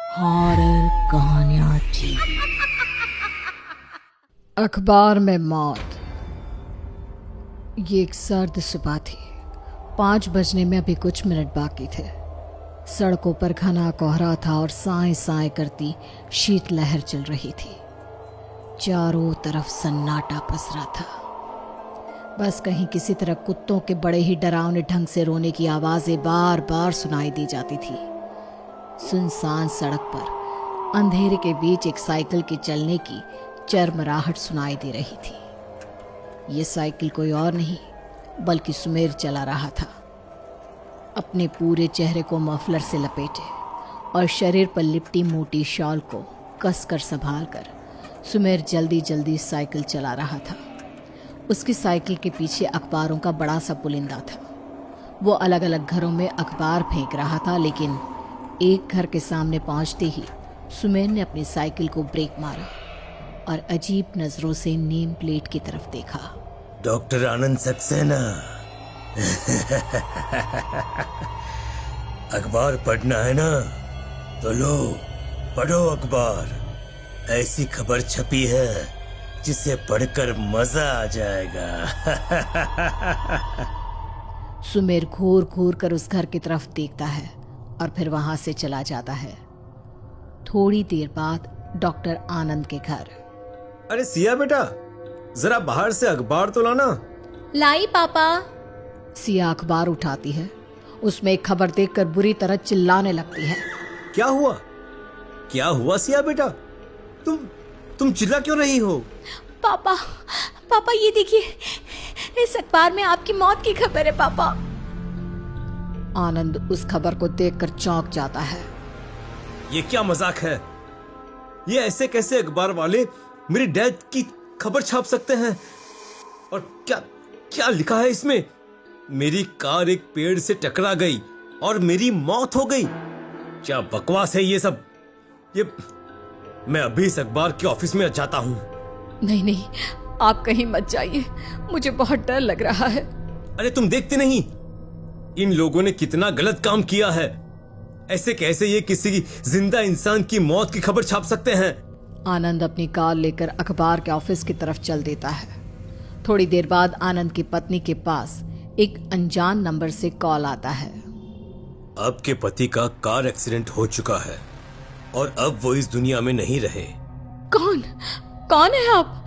Horror कहानियां TV. अखबार में मौत। ये एक सर्द सुबह थी। 5 बजने में अभी कुछ मिनट बाकी थे। सड़कों पर घना कोहरा था और साए साए करती शीतलहर चल रही थी। चारों तरफ सन्नाटा पसरा था। बस कहीं किसी तरह कुत्तों के बड़े ही डरावने ढंग से रोने की आवाजें बार बार सुनाई दी जाती थी। सुनसान सड़क पर अंधेरे के बीच एक साइकिल के चलने की चरमराहट सुनाई दे रही थी। ये साइकिल कोई और नहीं बल्कि सुमेर चला रहा था। अपने पूरे चेहरे को मफलर से लपेटे और शरीर पर लिपटी मोटी शॉल को कसकर संभालकर सुमेर जल्दी जल्दी साइकिल चला रहा था। उसकी साइकिल के पीछे अखबारों का बड़ा सा पुलिंदा था। वो अलग अलग घरों में अखबार फेंक रहा था, लेकिन एक घर के सामने पहुंचते ही सुमेर ने अपनी साइकिल को ब्रेक मारा और अजीब नजरों से नेम प्लेट की तरफ देखा। डॉक्टर आनंद सक्सेना। अखबार पढ़ना है ना, तो लो पढ़ो अखबार। ऐसी खबर छपी है जिसे पढ़कर मजा आ जाएगा। सुमेर घूर घूर कर उस घर की तरफ देखता है और फिर वहां से चला जाता है। थोड़ी देर बाद डॉक्टर आनंद के घर। अरे सिया बेटा, जरा बाहर से अखबार तो लाना। लाई पापा। सिया अखबार उठाती है। उसमें एक खबर देखकर बुरी तरह चिल्लाने लगती है। क्या हुआ? क्या हुआ सिया बेटा? तुम चिल्ला क्यों रही हो? पापा पापा ये देखिए, इस अखबार में आपकी मौत की खबर है पापा। आनंद उस खबर को देखकर चौंक जाता है। ये क्या मजाक है? ये ऐसे कैसे अखबार वाले मेरी डेथ की खबर छाप सकते हैं? और क्या क्या लिखा है इसमें? मेरी कार एक पेड़ से टकरा गई और मेरी मौत हो गई। क्या बकवास है ये सब? ये मैं अभी इस अखबार के ऑफिस में जाता हूँ। नहीं नहीं, आप कहीं मत जाइए, मुझे बहुत डर लग रहा है। अरे तुम देखते नहीं इन लोगों ने कितना गलत काम किया है? ऐसे कैसे ये किसी जिंदा इंसान की मौत की खबर छाप सकते हैं? आनंद अपनी कार लेकर अखबार के ऑफिस की तरफ चल देता है। थोड़ी देर बाद आनंद की पत्नी के पास एक अनजान नंबर से कॉल आता है। आपके पति का कार एक्सीडेंट हो चुका है और अब वो इस दुनिया में नहीं रहे। कौन है आप?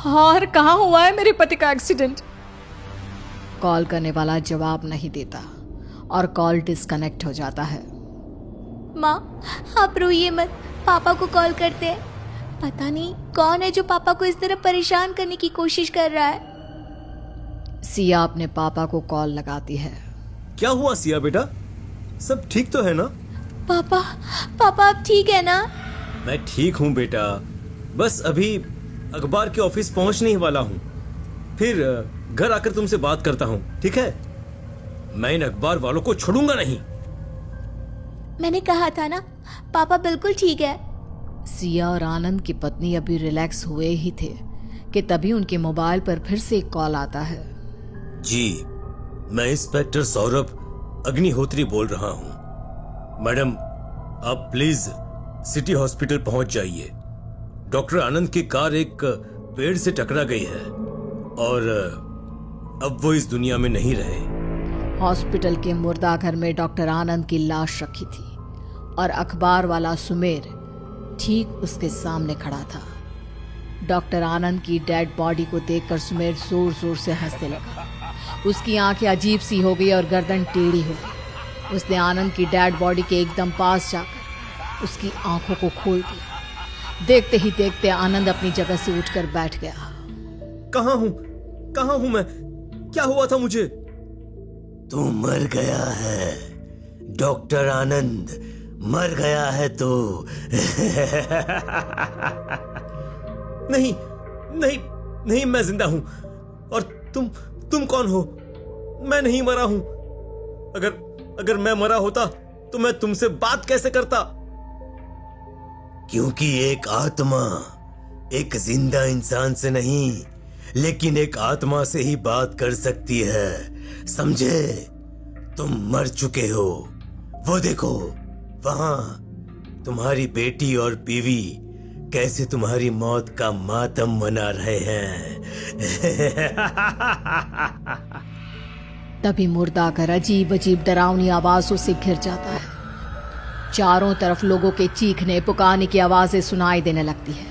और कहाँ हुआ है मेरे पति का एक्सीडेंट? कॉल करने वाला जवाब नहीं देता और कॉल डिस्कनेक्ट हो जाता है। माँ आप रोइए मत, पापा को कॉल करते हैं। पता नहीं कौन है जो पापा को इस तरह परेशान करने की कोशिश कर रहा है। सिया अपने पापा को कॉल लगाती है। क्या हुआ सिया बेटा? सब ठीक तो है ना? पापा आप ठीक है ना? मैं ठीक हूँ बेटा, बस अभी अखबार के ऑफिस पहुंचने ही वाला हूँ। फिर घर आकर तुमसे बात करता हूँ, ठीक है? मैं इन अखबार वालों को छोड़ूंगा नहीं। मैंने कहा था ना, पापा बिल्कुल ठीक है। सिया और आनंद की पत्नी अभी रिलैक्स हुए ही थे कि तभी उनके मोबाइल पर फिर से एक कॉल आता है। जी, मैं इंस्पेक्टर सौरभ अग्निहोत्री बोल रहा हूँ। मैडम, आप प्लीज सिटी हॉस्पिटल पहुंच जाइए। डॉक्टर आनंद की कार एक पेड़ से टकरा गई है और अब वो इस दुनिया में नहीं रहे। हॉस्पिटल के मुर्दा घर में डॉक्टर आनंद की लाश रखी थी और अखबार वाला सुमेर ठीक उसके सामने खड़ा था। डॉक्टर आनंद की डेड बॉडी को देखकर सुमेर जोर जोर से हंसने लगा। उसकी आंखें अजीब सी हो गई और गर्दन टेढ़ी हो गई। उसने आनंद की डेड बॉडी के एकदम पास जाकर उसकी आंखों को खोल दिया। देखते ही देखते आनंद अपनी जगह से उठकर बैठ गया। कहाँ हूँ मैं? क्या हुआ था मुझे? तू मर गया है डॉक्टर आनंद, मर गया है तू। नहीं नहीं नहीं, मैं जिंदा हूं। और तुम कौन हो? मैं नहीं मरा हूं। अगर मैं मरा होता तो मैं तुमसे बात कैसे करता? क्योंकि एक आत्मा एक जिंदा इंसान से नहीं, लेकिन एक आत्मा से ही बात कर सकती है, समझे? तुम मर चुके हो। वो देखो, तुम्हारी बेटी और बीवी कैसे तुम्हारी मौत का मातम मना रहे हैं। तभी मुर्दाघर अजीब अजीब डरावनी आवाजों से घिर जाता है। चारों तरफ लोगों के चीखने पुकारने की आवाजें सुनाई देने लगती है।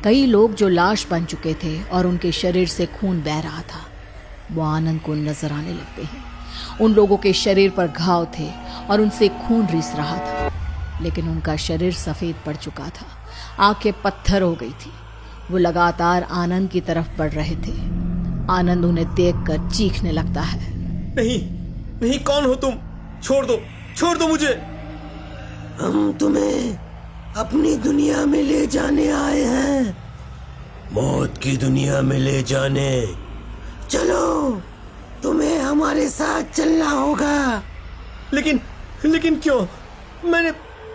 कई लोग जो लाश बन चुके थे और उनके शरीर से खून बह रहा था, वो आनंद को नजर आने लगते हैं। उन लोगों के शरीर पर घाव थे और उनसे खून रिस रहा था, लेकिन उनका शरीर सफेद पड़ चुका था, आंखें पत्थर हो गई थी। वो लगातार आनंद की तरफ बढ़ रहे थे। आनंद उन्हें देखकर चीखने लगता है। नहीं नहीं, कौन हो तुम? छोड़ दो मुझे। हम तुम्हें अपनी दुनिया में ले जाने आए हैं, मौत की दुनिया में ले जाने। चलो, तुम्हें हमारे साथ चलना होगा। लेकिन क्यों?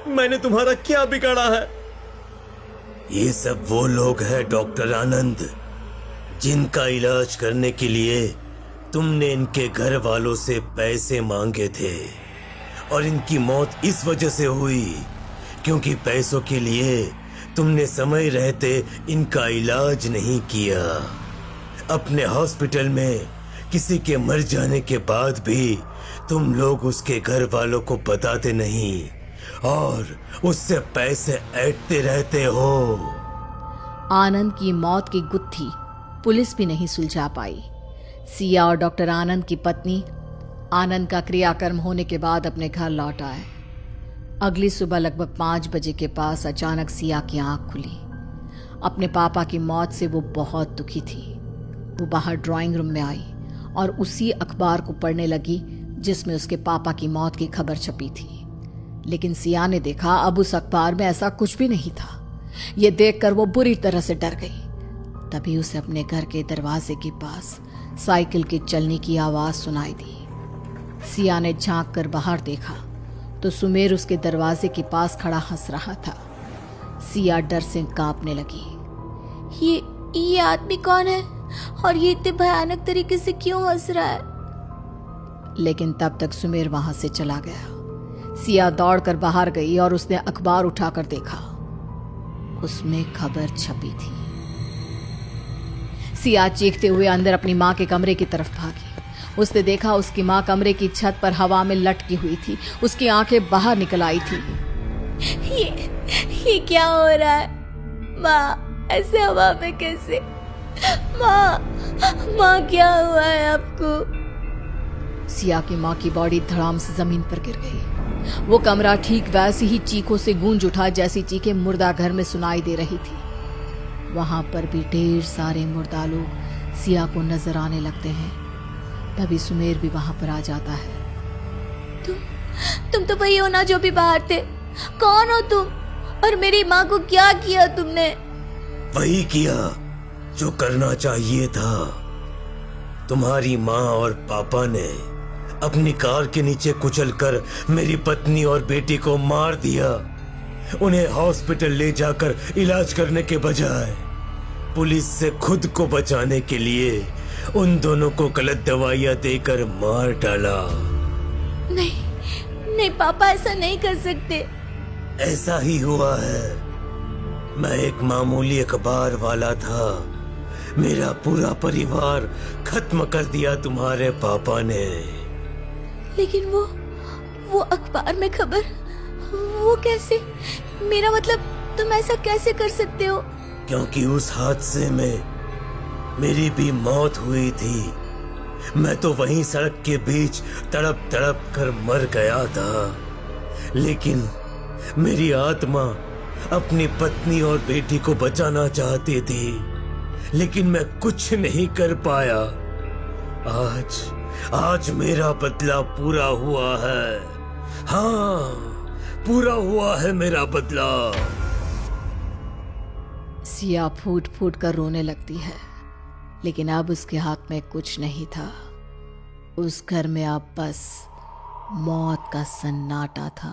मैंने तुम्हारा क्या बिगाड़ा है? ये सब वो लोग हैं डॉक्टर आनंद, जिनका इलाज करने के लिए तुमने इनके घर वालों से पैसे मांगे थे, और इनकी मौत इस वजह से हुई क्योंकि पैसों के लिए तुमने समय रहते इनका इलाज नहीं किया। अपने हॉस्पिटल में किसी के मर जाने के बाद भी तुम लोग उसके घर वालों को बताते नहीं और उससे पैसे ऐंठते रहते हो। आनंद की मौत की गुत्थी पुलिस भी नहीं सुलझा पाई। सिया और डॉक्टर आनंद की पत्नी आनंद का क्रियाकर्म होने के बाद अपने घर लौट आए। अगली सुबह लगभग 5 बजे के पास अचानक सिया की आंख खुली। अपने पापा की मौत से वो बहुत दुखी थी। वो बाहर ड्राइंग रूम में आई और उसी अखबार को पढ़ने लगी जिसमें उसके पापा की मौत की खबर छपी थी। लेकिन सिया ने देखा अब उस अखबार में ऐसा कुछ भी नहीं था। ये देखकर वो बुरी तरह से डर गई। तभी उसे अपने घर के दरवाजे के पास साइकिल के चलने की आवाज सुनाई दी। सिया ने झांक कर बाहर देखा तो सुमेर उसके दरवाजे के पास खड़ा हंस रहा था। सिया डर से कांपने लगी। ये आदमी कौन है और ये इतने भयानक तरीके से क्यों हंस रहा है? लेकिन तब तक सुमेर वहां से चला गया। सिया दौड़कर बाहर गई और उसने अखबार उठाकर देखा। उसमें खबर छपी थी। सिया चीखते हुए अंदर अपनी माँ के कमरे की तरफ भागी। उसने देखा उसकी माँ कमरे की छत पर हवा में लटकी हुई थी। उसकी आंखें बाहर निकल आई थी। ये क्या हो रहा है? माँ, ऐसे हवा में कैसे? माँ क्या हुआ है आपको? सिया की माँ की बॉडी धड़ाम से जमीन पर गिर गई। वो कमरा ठीक वैसी ही चीखों से गूंज उठा जैसी चीखें मुर्दा घर में सुनाई दे रही थी। वहां पर भी ढेर सारे मुर्दा लोग सिया को नजर आने लगते हैं। तभी सुमेर भी वहां पर आ जाता है। तुम तो वही हो ना जो भी बाहर थे? कौन हो तुम और मेरी माँ को क्या किया तुमने? वही किया जो करना चाहिए था। तुम्हारी माँ और पापा ने अपनी कार के नीचे कुचलकर मेरी पत्नी और बेटी को मार दिया। उन्हें हॉस्पिटल ले जाकर इलाज करने के बजाय पुलिस से खुद को बचाने के लिए उन दोनों को गलत दवाइयां देकर मार डाला। नहीं पापा, ऐसा नहीं कर सकते। ऐसा ही हुआ है। मैं एक मामूली अखबार वाला था। मेरा पूरा परिवार खत्म कर दिया तुम्हारे पापा ने। लेकिन वो अखबार में खबर, वो कैसे? मेरा मतलब, तुम ऐसा कैसे कर सकते हो? क्योंकि उस हादसे में मेरी भी मौत हुई थी। मैं तो वहीं सड़क के बीच तड़प तड़प कर मर गया था। लेकिन मेरी आत्मा अपनी पत्नी और बेटी को बचाना चाहती थी, लेकिन मैं कुछ नहीं कर पाया। आज मेरा बदला पूरा हुआ है। हाँ, पूरा हुआ है मेरा बदला। सिया फूट फूट कर रोने लगती है। लेकिन अब उसके हाथ में कुछ नहीं था। उस घर में अब बस मौत का सन्नाटा था।